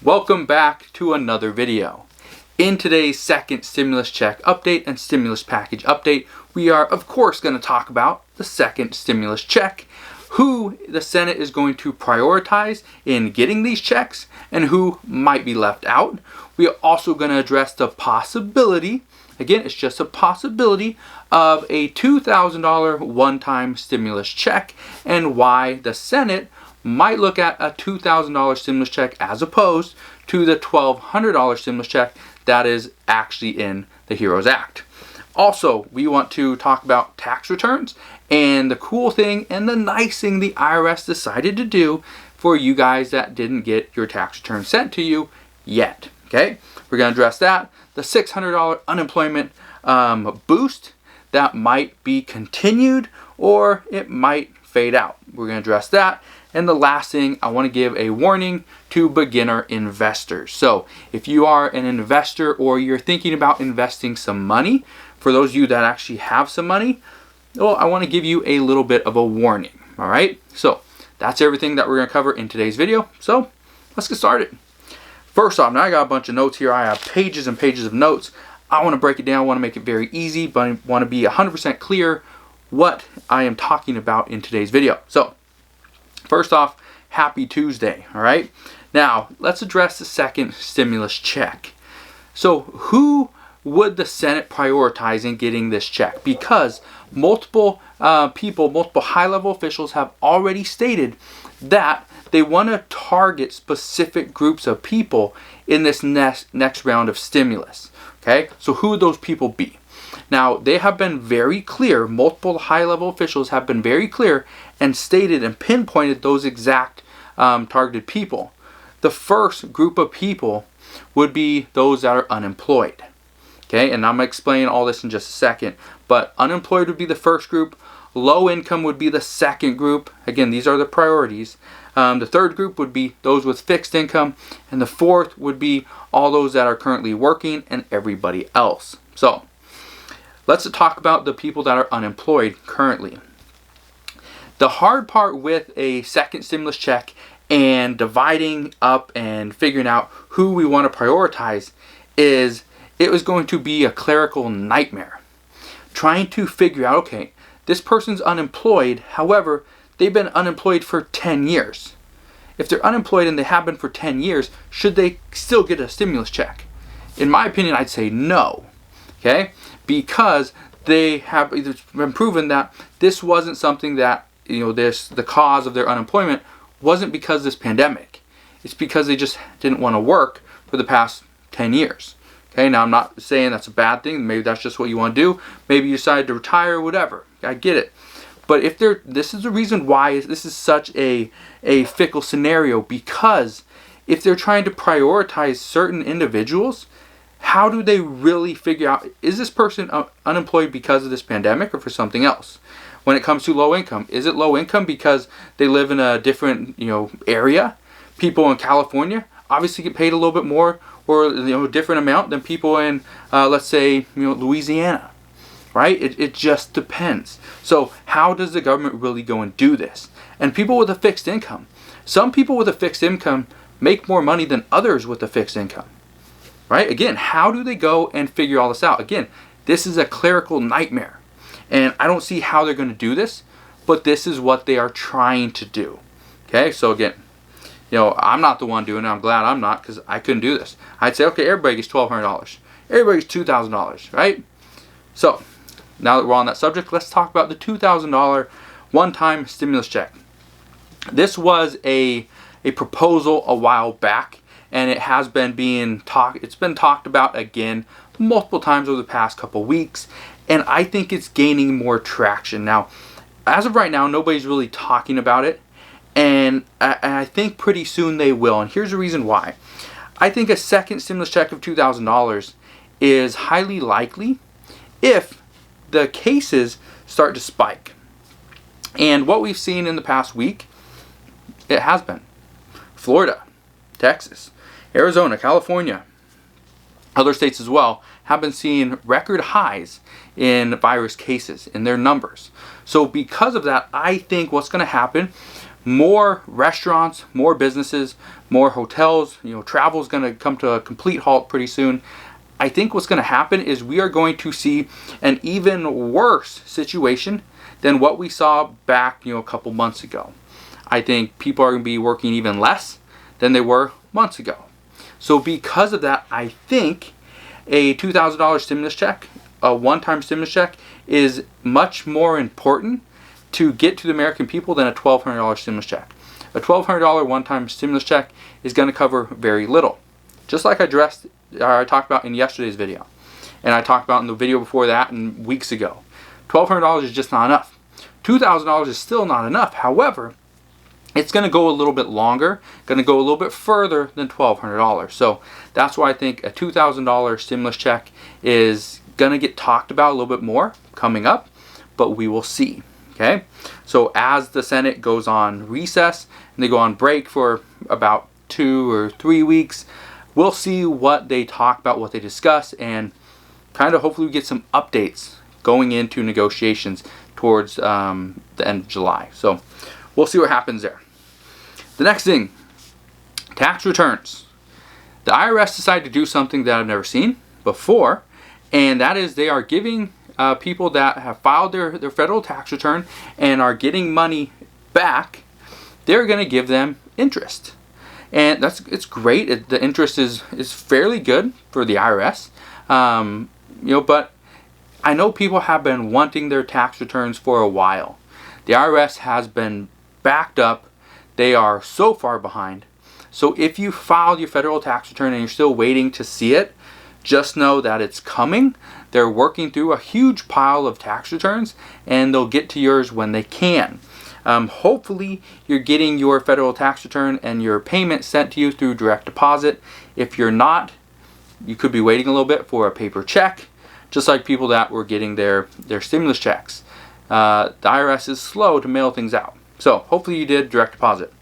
Welcome back to another video. In today's second stimulus check update and stimulus package update, we are of course going to talk about the second stimulus check, who the Senate is going to prioritize in getting these checks, and who might be left out. We are also going to address the possibility, again it's just a possibility, of a $2,000 one-time stimulus check and why the Senate might look at a $2,000 stimulus check as opposed to the $1,200 stimulus check that is actually in the HEROES Act. Also, we want to talk about tax returns and the cool thing and the nice thing the IRS decided to do for you guys that didn't get your tax return sent to you yet. Okay, we're going to address that. The $600 unemployment boost that might be continued or it might fade out. We're going to address that. And the last thing, I want to give a warning to beginner investors. So if you are an investor or you're thinking about investing some money, for those of you that actually have some money, well, I want to give you a little bit of a warning. All right, so that's everything that we're going to cover in today's video. So let's get started. First off, now I got a bunch of notes here. I have pages and pages of notes. I want to break it down. I want to make it very easy, but I want to be 100% clear what I am talking about in today's video. So first off, happy Tuesday, all right? Now, let's address the second stimulus check. So who would the Senate prioritize in getting this check? Because multiple multiple high-level officials have already stated that they want to target specific groups of people in this next round of stimulus, okay? So who would those people be? Now, they have been very clear, multiple high-level officials have been very clear and stated and pinpointed those exact targeted people. The first group of people would be those that are unemployed. Okay, and I'm going to explain all this in just a second. But unemployed would be the first group. Low income would be the second group. Again, these are the priorities. The third group would be those with fixed income. And the fourth would be all those that are currently working and everybody else. So let's talk about the people that are unemployed currently. The hard part with a second stimulus check and dividing up and figuring out who we want to prioritize is it was going to be a clerical nightmare. Trying to figure out, okay, this person's unemployed, however, they've been unemployed for 10 years. If they're unemployed and they have been for 10 years, should they still get a stimulus check? In my opinion, I'd say no. Okay? Because they have either been proven that this wasn't something that, the cause of their unemployment wasn't because of this pandemic. It's because they just didn't want to work for the past 10 years. Okay, now I'm not saying that's a bad thing. Maybe that's just what you want to do. Maybe you decided to retire or whatever. I get it. But if this is the reason why this is such a fickle scenario, because if they're trying to prioritize certain individuals, how do they really figure out, is this person unemployed because of this pandemic or for something else? When it comes to low income, is it low income because they live in a different area? People in California obviously get paid a little bit more or a different amount than people in let's say Louisiana, right? It just depends. So how does the government really go and do this? And people with a fixed income, some people with a fixed income make more money than others with a fixed income. Right? Again, how do they go and figure all this out? Again, this is a clerical nightmare. And I don't see how they're going to do this, but this is what they are trying to do. Okay? So again, I'm not the one doing it. I'm glad I'm not, because I couldn't do this. I'd say, okay, everybody gets $1,200. Everybody gets $2,000, right? So now that we're on that subject, let's talk about the $2,000 one-time stimulus check. This was a proposal a while back. And it has been it's been talked about again multiple times over the past couple weeks. And I think it's gaining more traction. Now, as of right now, nobody's really talking about it. And I think pretty soon they will. And here's the reason why. I think a second stimulus check of $2,000 is highly likely if the cases start to spike. And what we've seen in the past week, it has been Florida, Texas, Arizona, California, other states as well, have been seeing record highs in virus cases in their numbers. So because of that, I think what's going to happen, more restaurants, more businesses, more hotels. Travel is going to come to a complete halt pretty soon. I think what's going to happen is we are going to see an even worse situation than what we saw back, a couple months ago. I think people are going to be working even less than they were months ago. So because of that, I think a $2,000 stimulus check, a one-time stimulus check, is much more important to get to the American people than a $1,200 stimulus check. A $1,200 one-time stimulus check is going to cover very little. Just like I talked about in yesterday's video, and I talked about in the video before that and weeks ago. $1,200 is just not enough. $2,000 is still not enough. However, it's going to go a little bit longer, going to go a little bit further than $1,200. So that's why I think a $2,000 stimulus check is going to get talked about a little bit more coming up, but we will see. Okay, so as the Senate goes on recess and they go on break for about 2 or 3 weeks, we'll see what they talk about, what they discuss, and kind of hopefully we get some updates going into negotiations towards the end of July. So we'll see what happens there. The next thing, tax returns. The IRS decided to do something that I've never seen before, and that is they are giving people that have filed their federal tax return and are getting money back, they're going to give them interest. And it's great. The interest is fairly good for the IRS. But I know people have been wanting their tax returns for a while. The IRS has been backed up. They are so far behind. So if you filed your federal tax return and you're still waiting to see it, just know that it's coming. They're working through a huge pile of tax returns and they'll get to yours when they can. Hopefully you're getting your federal tax return and your payment sent to you through direct deposit. If you're not, you could be waiting a little bit for a paper check, just like people that were getting their stimulus checks. The IRS is slow to mail things out. So hopefully you did direct deposit.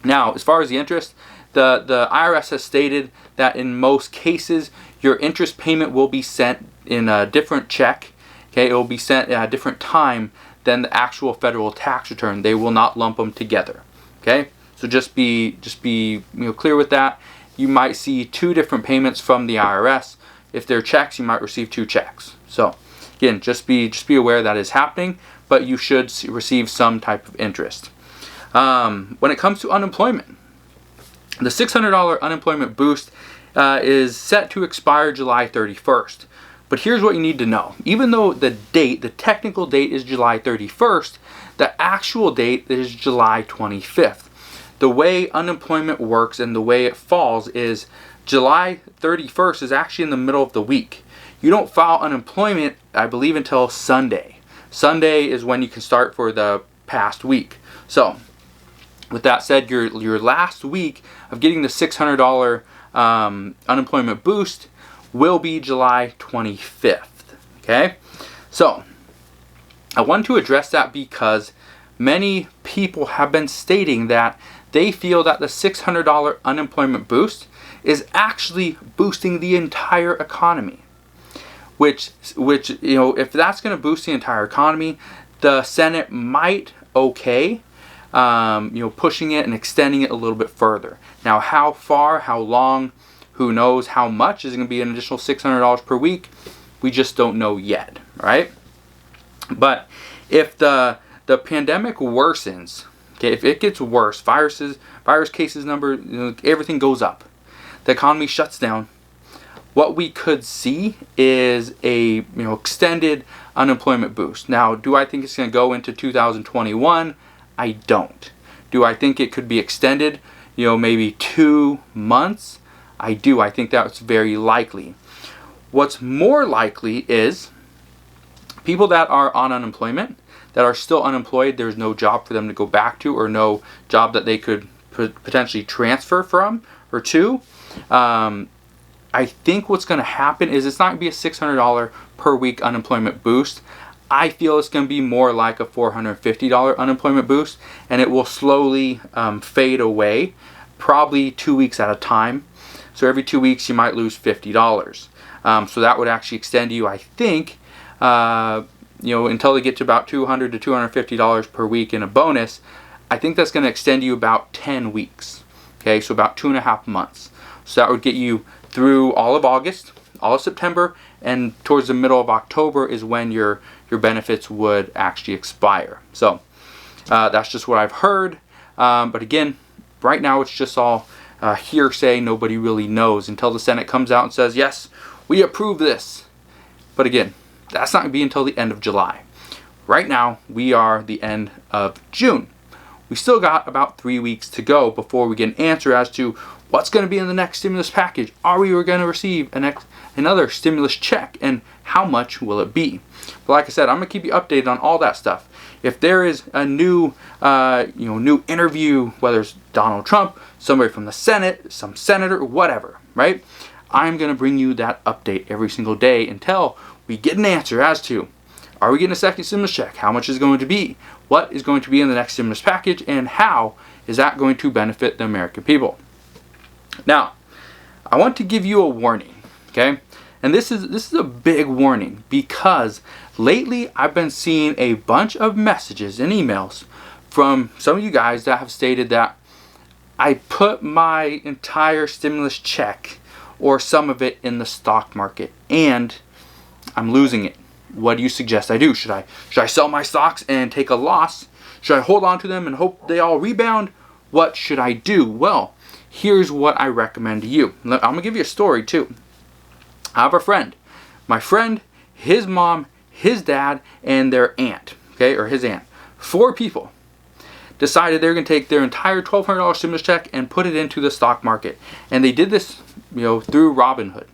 Now, as far as the interest, the IRS has stated that in most cases, your interest payment will be sent in a different check. Okay, it will be sent at a different time than the actual federal tax return. They will not lump them together. Okay, so just be clear with that. You might see 2 different payments from the IRS. If they're checks, you might receive 2 checks. So again, just be aware that is happening, but you should receive some type of interest. When it comes to unemployment, the $600 unemployment boost is set to expire July 31st. But here's what you need to know. Even though the technical date is July 31st, the actual date is July 25th. The way unemployment works and the way it falls is July 31st is actually in the middle of the week. You don't file unemployment, I believe, until Sunday. Sunday is when you can start for the past week. So, with that said, your last week of getting the $600 unemployment boost will be July 25th. Okay? So, I want to address that because many people have been stating that they feel that the $600 unemployment boost is actually boosting the entire economy. Which if that's going to boost the entire economy, the Senate might okay pushing it and extending it a little bit further. Now, how far, how long, who knows how much is going to be an additional $600 per week? We just don't know yet, right? But if the pandemic worsens, okay, if it gets worse, virus cases number, everything goes up, the economy shuts down, what we could see is a extended unemployment boost. Now, do I think it's going to go into 2021? I don't. Do I think it could be extended, maybe 2 months? I do. I think that's very likely. What's more likely is people that are on unemployment, that are still unemployed, there's no job for them to go back to or no job that they could potentially transfer from or to. I think what's going to happen is it's not going to be a $600 per week unemployment boost. I feel it's going to be more like a $450 unemployment boost, and it will slowly fade away, probably 2 weeks at a time. So every 2 weeks you might lose $50. So that would actually extend you, I think, until they get to about $200 to $250 per week in a bonus. I think that's going to extend you about 10 weeks. Okay, so about 2.5 months. So that would get you through all of August, all of September, and towards the middle of October is when your benefits would actually expire. So that's just what I've heard. But again, right now it's just all hearsay. Nobody really knows until the Senate comes out and says, yes, we approve this. But again, that's not going to be until the end of July. Right now, we are the end of June. We still got about 3 weeks to go before we get an answer as to what's going to be in the next stimulus package. Are we going to receive another stimulus check, and how much will it be? But like I said, I'm going to keep you updated on all that stuff. If there is a new interview, whether it's Donald Trump, somebody from the Senate, some senator, whatever, right? I'm going to bring you that update every single day until we get an answer as to, are we getting a second stimulus check? How much is it going to be? What is going to be in the next stimulus package? And how is that going to benefit the American people? Now, I want to give you a warning, okay? And this is a big warning because lately I've been seeing a bunch of messages and emails from some of you guys that have stated that I put my entire stimulus check or some of it in the stock market and I'm losing it. What do you suggest I do? Should I sell my stocks and take a loss? Should I hold on to them and hope they all rebound? What should I do? Well, here's what I recommend to you. I'm going to give you a story too. I have a friend. My friend, his mom, his dad, and their aunt, okay, or his aunt. 4 people decided they're going to take their entire $1,200 stimulus check and put it into the stock market. And they did this, through Robinhood.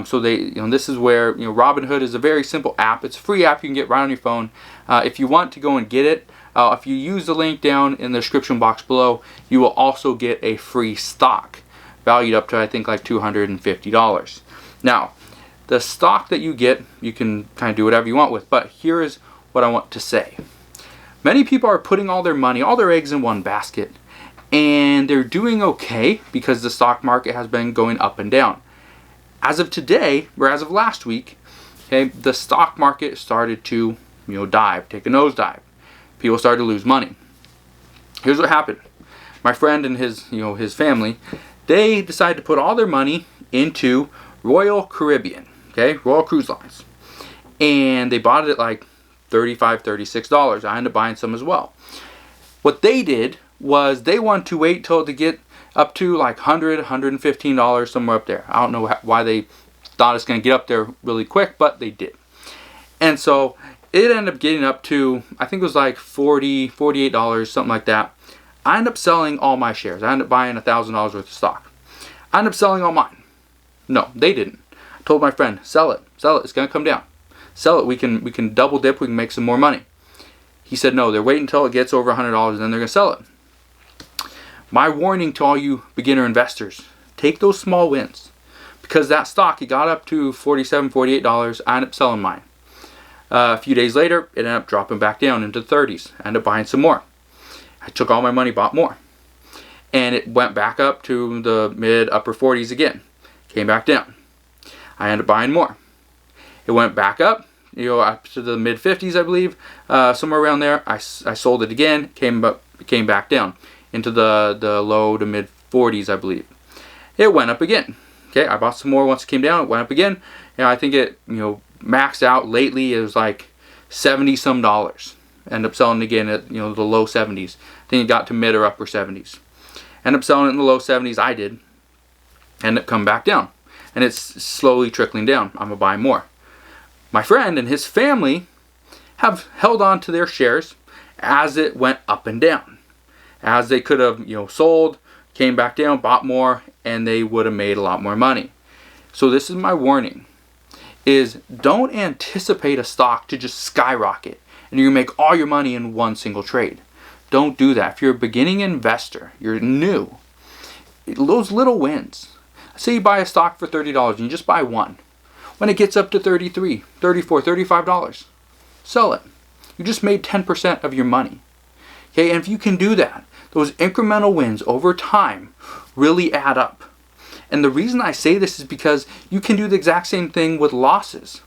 So this is where, Robinhood is a very simple app. It's a free app you can get right on your phone. If you want to go and get it, if you use the link down in the description box below, you will also get a free stock valued up to, I think, like $250. Now, the stock that you get, you can kind of do whatever you want with, but here is what I want to say. Many people are putting all their money, all their eggs in one basket, and they're doing okay because the stock market has been going up and down. As of today, or as of last week, okay, the stock market started to, dive, take a nosedive. People started to lose money. Here's what happened. My friend and his family, they decided to put all their money into Royal Caribbean, okay, Royal Cruise Lines. And they bought it at like $35, $36. I ended up buying some as well. What they did was they wanted to wait till to get up to like $100, $115, somewhere up there. I don't know why they thought it's going to get up there really quick, but they did. And so it ended up getting up to, I think it was like $40, $48, something like that. I ended up selling all my shares. I ended up buying $1,000 worth of stock. I ended up selling all mine. No, they didn't. I told my friend, sell it, it's going to come down. Sell it, we can double dip, we can make some more money. He said no, they're waiting until it gets over $100 and then they're going to sell it. My warning to all you beginner investors, take those small wins. Because that stock, it got up to $47, $48, I ended up selling mine. A few days later, it ended up dropping back down into the 30s. I ended up buying some more. I took all my money, bought more. And it went back up to the mid-upper 40s again. Came back down. I ended up buying more. It went back up, up to the mid-50s, I believe. Somewhere around there, I sold it again, came back down into the low to mid-40s, I believe. It went up again. Okay, I bought some more once it came down. It went up again. I think it, maxed out lately. It was like $70-some. Ended up selling it again at, the low 70s. I think it got to mid or upper 70s. Ended up selling it in the low 70s. I did. Ended up coming back down. And it's slowly trickling down. I'm going to buy more. My friend and his family have held on to their shares as it went up and down. As they could have, sold, came back down, bought more, and they would have made a lot more money. So this is my warning, is don't anticipate a stock to just skyrocket and you're going to make all your money in one single trade. Don't do that. If you're a beginning investor, you're new, those little wins. Say you buy a stock for $30 and you just buy one. When it gets up to $33, $34, $35, sell it. You just made 10% of your money. Okay, and if you can do that, those incremental wins over time really add up. And the reason I say this is because you can do the exact same thing with losses.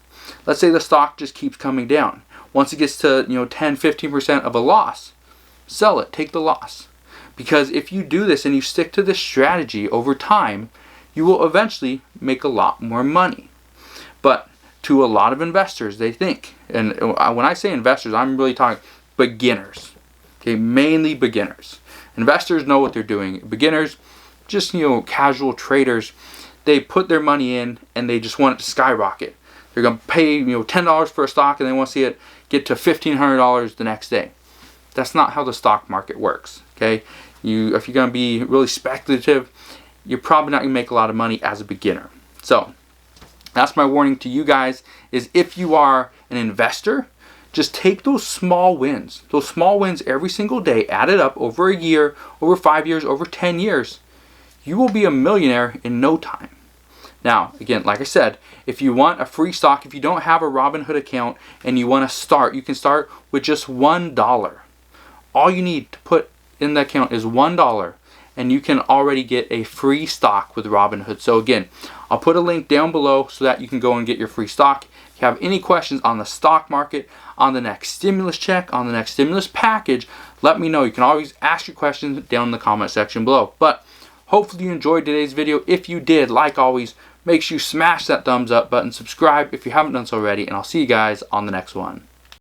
Let's say the stock just keeps coming down. Once it gets to 10, 15% of a loss, sell it, take the loss. Because if you do this and you stick to this strategy over time, you will eventually make a lot more money. But to a lot of investors, they think, and when I say investors, I'm really talking beginners. Okay, mainly beginners. Investors know what they're doing. Beginners, just casual traders, they put their money in and they just want it to skyrocket. They're gonna pay $10 for a stock and they want to see it get to $1,500 the next day. That's not how the stock market works. Okay, if you're gonna be really speculative, you're probably not gonna make a lot of money as a beginner. So that's my warning to you guys, is if you are an investor, just take those small wins. Those small wins every single day, add it up over a year, over 5 years, over 10 years. You will be a millionaire in no time. Now, again, like I said, if you want a free stock, if you don't have a Robinhood account and you want to start, you can start with just $1. All you need to put in the account is $1, and you can already get a free stock with Robinhood. So again, I'll put a link down below so that you can go and get your free stock. If you have any questions on the stock market, on the next stimulus check, on the next stimulus package, let me know. You can always ask your questions down in the comment section below. But hopefully you enjoyed today's video. If you did, like always, make sure you smash that thumbs up button, subscribe if you haven't done so already, and I'll see you guys on the next one.